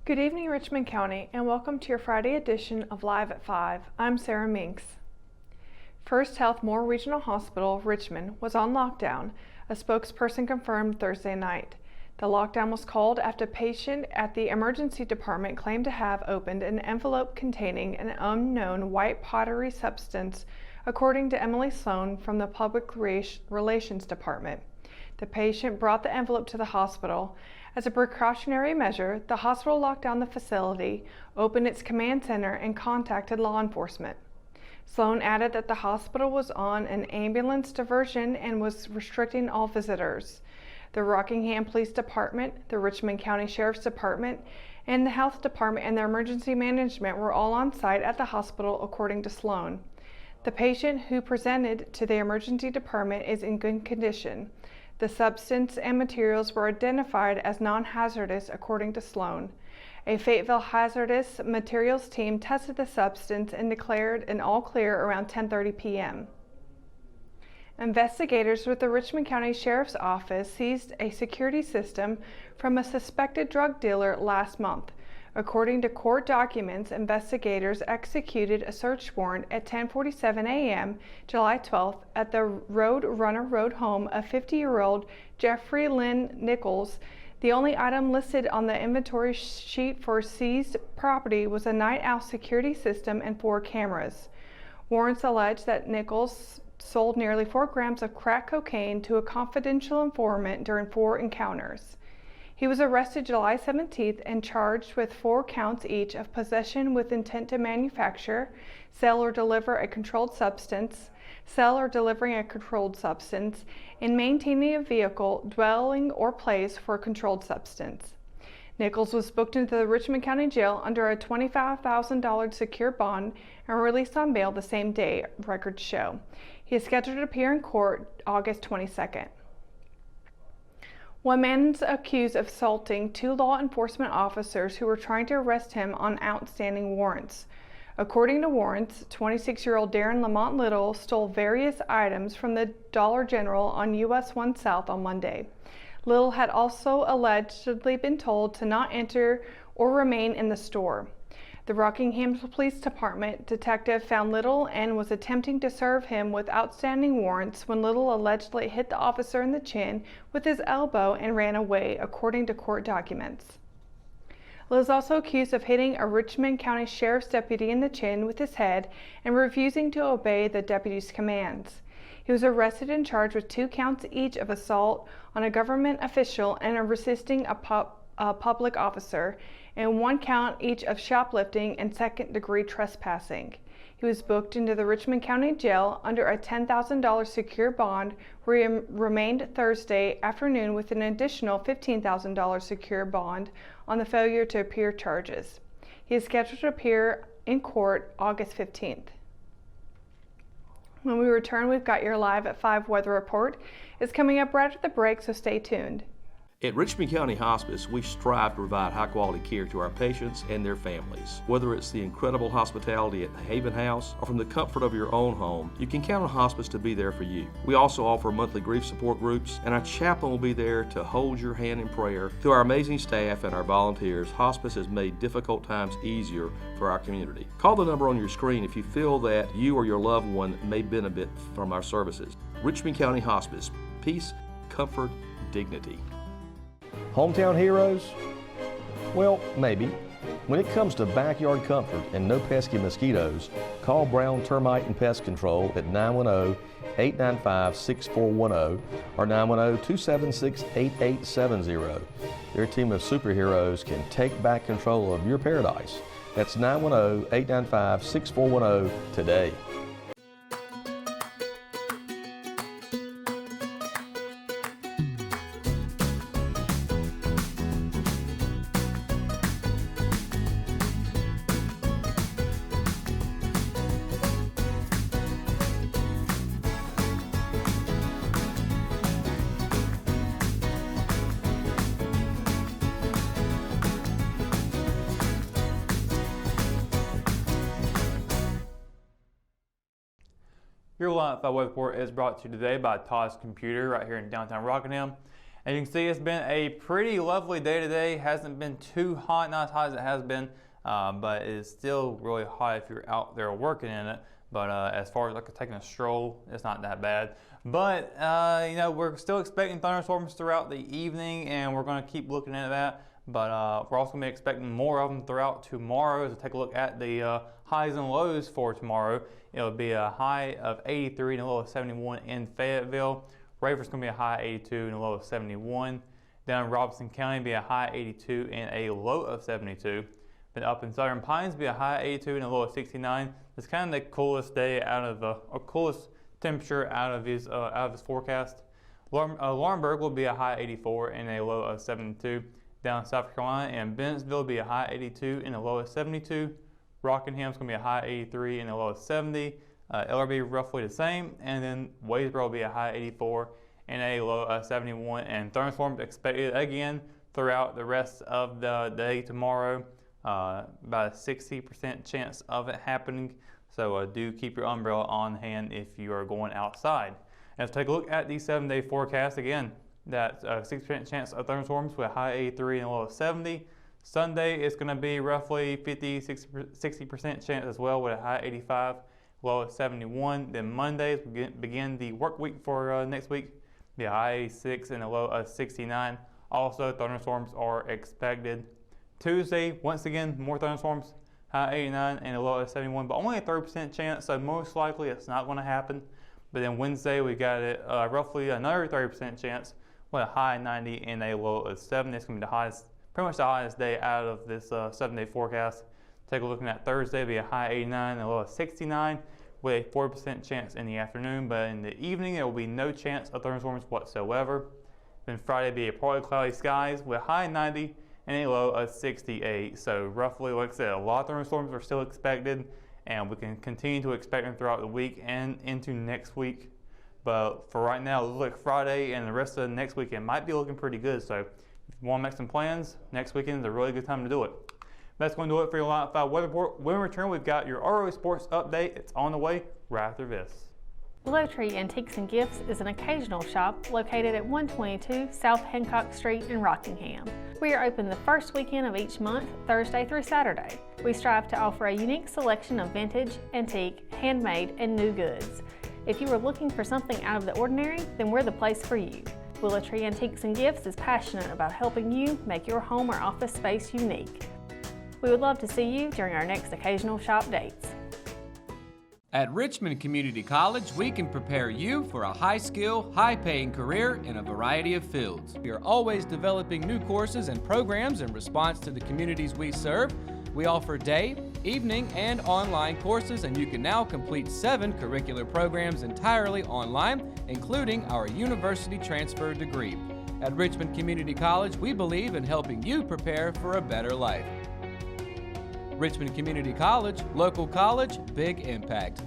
Good evening, Richmond County, and welcome to your Friday edition of Live at 5. I'm Sarah Minks. FirstHealth Moore Regional Hospital, Richmond, was on lockdown, a spokesperson confirmed Thursday night. The lockdown was called after a patient at the emergency department claimed to have opened an envelope containing an unknown white powdery substance, according to Emily Sloan from the Public Relations Department. The patient brought the envelope to the hospital. As a precautionary measure, the hospital locked down the facility, opened its command center, and contacted law enforcement. Sloan added that the hospital was on an ambulance diversion and was restricting all visitors. The Rockingham Police Department, the Richmond County Sheriff's Department, and the Health Department and their emergency management were all on site at the hospital, according to Sloan. The patient who presented to the emergency department is in good condition. The substance and materials were identified as non-hazardous, according to Sloan. A Fayetteville hazardous materials team tested the substance and declared an all clear around 10:30 p.m. Investigators with the Richmond County Sheriff's Office seized a security system from a suspected drug dealer last month. According to court documents, investigators executed a search warrant at 10:47 a.m. July 12th at the Road Runner Road home of 50-year-old Jeffrey Lynn Nichols. The only item listed on the inventory sheet for seized property was a night owl security system and 4 cameras. Warrants allege that Nichols sold nearly 4 grams of crack cocaine to a confidential informant during 4 encounters. He was arrested July 17th and charged with 4 counts each of possession with intent to manufacture, sell or deliver a controlled substance, sell or delivering a controlled substance, and maintaining a vehicle, dwelling, or place for a controlled substance. Nichols was booked into the Richmond County Jail under a $25,000 secure bond and released on bail the same day, records show. He is scheduled to appear in court August 22nd. One man is accused of assaulting 2 law enforcement officers who were trying to arrest him on outstanding warrants. According to warrants, 26-year-old Darren Lamont Little stole various items from the Dollar General on US 1 South on Monday. Little had also allegedly been told to not enter or remain in the store. The Rockingham Police Department detective found Little and was attempting to serve him with outstanding warrants when Little allegedly hit the officer in the chin with his elbow and ran away, according to court documents. Little is also accused of hitting a Richmond County Sheriff's deputy in the chin with his head and refusing to obey the deputy's commands. He was arrested and charged with 2 counts each of assault on a government official and resisting a public officer, and 1 count each of shoplifting and second-degree trespassing. He was booked into the Richmond County Jail under a $10,000 secure bond, where he remained Thursday afternoon with an additional $15,000 secure bond on the failure to appear charges. He is scheduled to appear in court August 15th. When we return, we've got your Live at 5 weather report. It's coming up right after the break, so stay tuned. At Richmond County Hospice, we strive to provide high-quality care to our patients and their families. Whether it's the incredible hospitality at the Haven House or from the comfort of your own home, you can count on Hospice to be there for you. We also offer monthly grief support groups, and our chaplain will be there to hold your hand in prayer. Through our amazing staff and our volunteers, Hospice has made difficult times easier for our community. Call the number on your screen if you feel that you or your loved one may benefit from our services. Richmond County Hospice. Peace, comfort, dignity. Hometown heroes? Well, maybe. When it comes to backyard comfort and no pesky mosquitoes, call Brown Termite and Pest Control at 910-895-6410 or 910-276-8870. Their team of superheroes can take back control of your paradise. That's 910-895-6410 today. Your Live at 5 weather report is brought to you today by Todd's Computer right here in downtown Rockingham. As you can see, it's been a pretty lovely day today. Hasn't been too hot, not as hot as it has been, but it's still really hot if you're out there working in it. But as far as like taking a stroll, it's not that bad. But you know, we're still expecting thunderstorms throughout the evening, and we're going to keep looking into that. But we're also going to be expecting more of them throughout tomorrow. So take a look at the highs and lows for tomorrow. It'll be a high of 83 and a low of 71 in Fayetteville. Raver's going to be a high 82 and a low of 71. Down in Robeson County, be a high 82 and a low of 72. Then up in Southern Pines, be a high 82 and a low of 69. It's kind of the coolest day out of or coolest temperature out of his forecast. Laurinburg will be a high 84 and a low of 72. Down in South Carolina and Bennettsville will be a high 82 and a low of 72. Rockingham's going to be a high 83 and a low of 70. LRB roughly the same, and then Wadesboro will be a high 84 and a low of 71. And thunderstorms expected again throughout the rest of the day tomorrow. About a 60% chance of it happening. So do keep your umbrella on hand if you are going outside. And let's take a look at the 7-day forecast again. That 60% chance of thunderstorms with a high 83 and a low of 70. Sunday is going to be roughly 60% chance as well with a high 85, low of 71. Then Mondays begin the work week for next week. Be a high 86 and a low of 69. Also, thunderstorms are expected. Tuesday, once again, more thunderstorms, high 89 and a low of 71, but only a 30% chance, so most likely it's not going to happen. But then Wednesday, we got it roughly another 30% chance with a high 90 and a low of 7. It's going to be the hottest, pretty much the hottest day out of this 7-day forecast. Take a look at Thursday, it'll be a high 89 and a low of 69 with a 40% chance in the afternoon, but in the evening, there will be no chance of thunderstorms whatsoever. Then Friday, will be a partly cloudy skies with a high 90 and a low of 68. So roughly, like I said, a lot of thunderstorms are still expected, and we can continue to expect them throughout the week and into next week. But for right now, it looks like Friday and the rest of the next weekend might be looking pretty good. So if you want to make some plans, next weekend is a really good time to do it. That's going to do it for your Line 5 Weather Report. When we return, we've got your ROA Sports Update. It's on the way right after this. Willow Tree Antiques and Gifts is an occasional shop located at 122 South Hancock Street in Rockingham. We are open the first weekend of each month, Thursday through Saturday. We strive to offer a unique selection of vintage, antique, handmade, and new goods. If you are looking for something out of the ordinary, then we're the place for you. Willow Tree Antiques and Gifts is passionate about helping you make your home or office space unique. We would love to see you during our next occasional shop dates. At Richmond Community College, we can prepare you for a high-skill, high-paying career in a variety of fields. We are always developing new courses and programs in response to the communities we serve. We offer day, evening, and online courses, and you can now complete 7 curricular programs entirely online, including our university transfer degree. At Richmond Community College, we believe in helping you prepare for a better life. Richmond Community College, local college, big impact.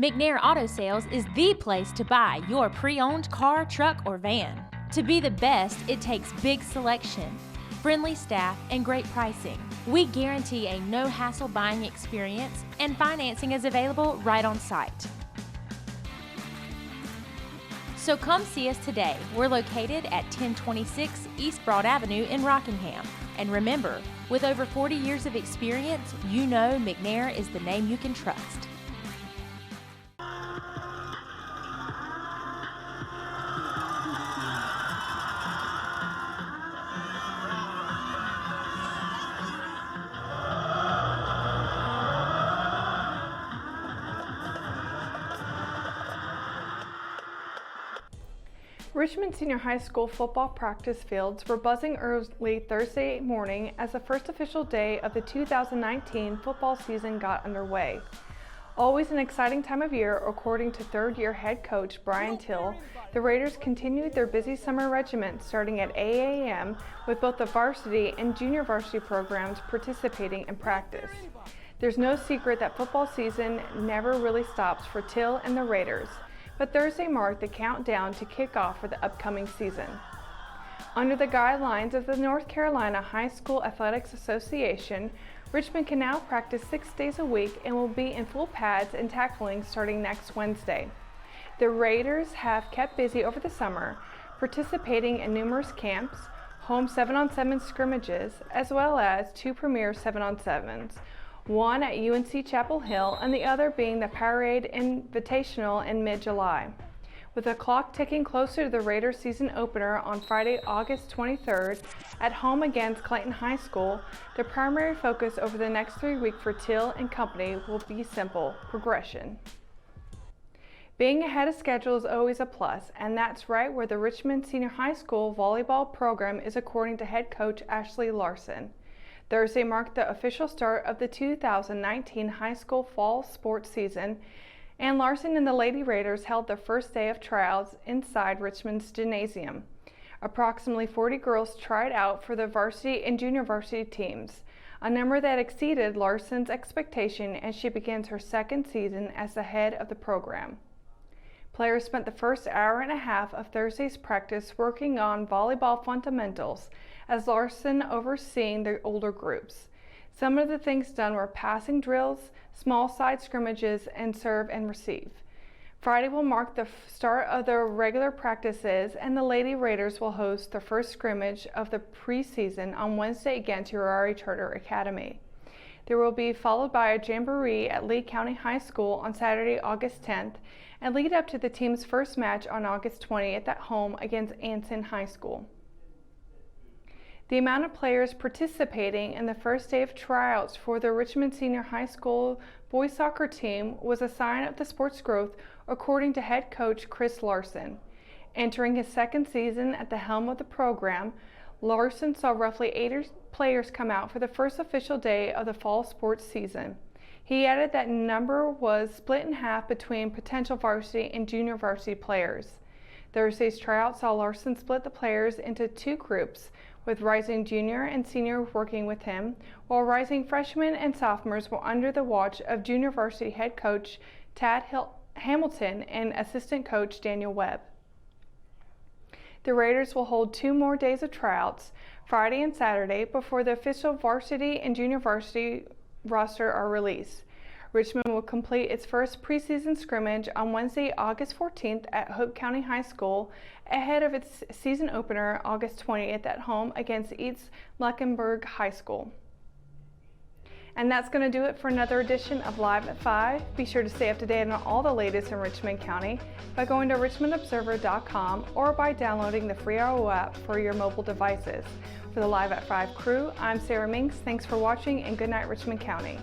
McNair Auto Sales is the place to buy your pre-owned car, truck, or van. To be the best, it takes big selection, friendly staff, and great pricing. We guarantee a no-hassle buying experience, and financing is available right on site. So come see us today. We're located at 1026 East Broad Avenue in Rockingham. And remember, with over 40 years of experience, you know McNair is the name you can trust. Richmond Senior High School football practice fields were buzzing early Thursday morning as the first official day of the 2019 football season got underway. Always an exciting time of year, according to third-year head coach Brian Till, the Raiders continued their busy summer regimen starting at 8 a.m. with both the varsity and junior varsity programs participating in practice. There's no secret that football season never really stops for Till and the Raiders, but Thursday marked the countdown to kick off for the upcoming season. Under the guidelines of the North Carolina High School Athletics Association, Richmond can now practice 6 days a week and will be in full pads and tackling starting next Wednesday. The Raiders have kept busy over the summer, participating in numerous camps, home 7-on-7 scrimmages, as well as 2 premier 7-on-7s, one at UNC Chapel Hill and the other being the Powerade Invitational in mid-July. With the clock ticking closer to the Raiders season opener on Friday, August 23rd at home against Clayton High School, the primary focus over the next 3 weeks for Till and company will be simple: progression. Being ahead of schedule is always a plus, and that's right where the Richmond Senior High School volleyball program is, according to head coach Ashley Larson. Thursday marked the official start of the 2019 high school fall sports season, and Larson and the Lady Raiders held their first day of tryouts inside Richmond's gymnasium. Approximately 40 girls tried out for the varsity and junior varsity teams, a number that exceeded Larson's expectation as she begins her second season as the head of the program. Players spent the first hour and a half of Thursday's practice working on volleyball fundamentals, as Larson overseeing the older groups. Some of the things done were passing drills, small side scrimmages, and serve and receive. Friday will mark the start of their regular practices, and the Lady Raiders will host the first scrimmage of the preseason on Wednesday against Urari Charter Academy. There will be followed by a jamboree at Lee County High School on Saturday, August 10th, and lead up to the team's first match on August 20th at home against Anson High School. The amount of players participating in the first day of tryouts for the Richmond Senior High School boys soccer team was a sign of the sport's growth, according to head coach Chris Larson. Entering his second season at the helm of the program, Larson saw roughly 80 players come out for the first official day of the fall sports season. He added that number was split in half between potential varsity and junior varsity players. Thursday's tryout saw Larson split the players into 2 groups, with rising junior and senior working with him, while rising freshmen and sophomores were under the watch of junior varsity head coach Tad Hamilton and assistant coach Daniel Webb. The Raiders will hold 2 more days of tryouts, Friday and Saturday, before the official varsity and junior varsity roster are released. Richmond will complete its first preseason scrimmage on Wednesday, August 14th at Hope County High School, ahead of its season opener August 20th at home against East Mecklenburg High School. And that's going to do it for another edition of Live at 5. Be sure to stay up to date on all the latest in Richmond County by going to richmondobserver.com or by downloading the free RO app for your mobile devices. For the Live at 5 crew, I'm Sarah Minks. Thanks for watching, and good night, Richmond County.